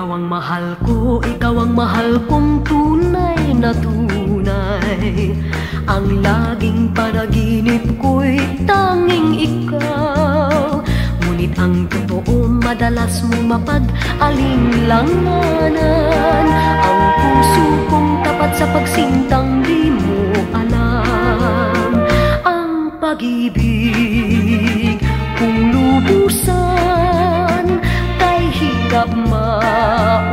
Ikaw ang mahal ko, ikaw ang mahal kong tunay na tunay. Ang laging panaginip ko'y tanging ikaw. Ngunit ang totoo madalas mo mapag-alinlanganan. Ang puso kong tapat sa pagsintang di mo alam. Ang pag-ibig kung lubusan kay hirap maunawaan.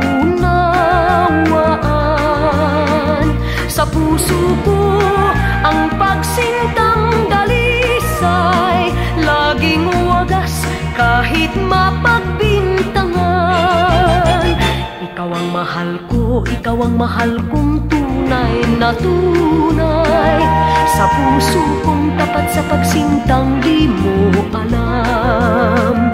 Sa puso ko ang pagsintang dalisay, laging wagas kahit mapagbintangan. Ikaw ang mahal ko, ikaw ang mahal kong tunay na tunay. Sa puso kong tapat sa pagsintang di mo alam.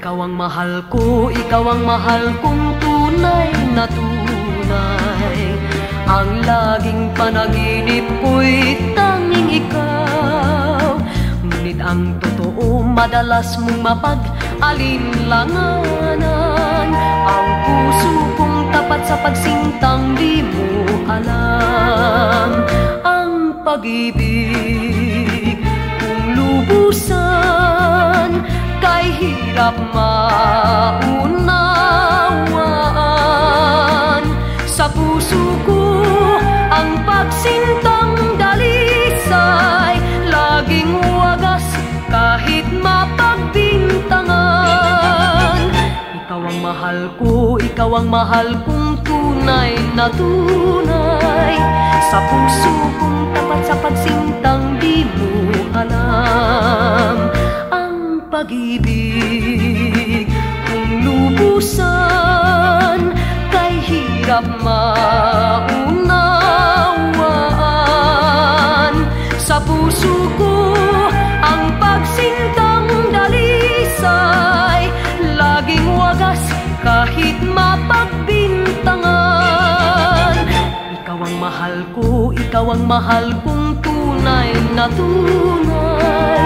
Ikaw ang mahal ko, ikaw ang mahal kong tunay na tunay. Ang laging panaginip ko'y tanging ikaw. Ngunit ang totoo madalas mong mapag-alinlanganan. Ang puso kong tapat sa pagsintang di mo alam. Ang pag-ibig kung lubusan kay hirap maunawaan. Sa puso ko ang pagsintang dalisay, laging wagas kahit mapagbintangan. Ikaw ang mahal ko, ikaw ang mahal kong tunay na tunay. Sa puso kong tapat sa pagsintang di mo alam. Pag-ibig kung lubusan kay hirap maunawaan. Sa puso ko ang pagsintang dalisay, laging wagas kahit mapagbintangan. Ikaw ang mahal ko, ikaw ang mahal kong tunay na tunay.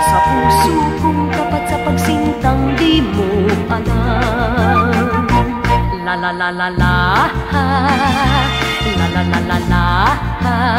Sa puso kong tapat sa pagsintang di mo alam. La la la la la, la la la la la.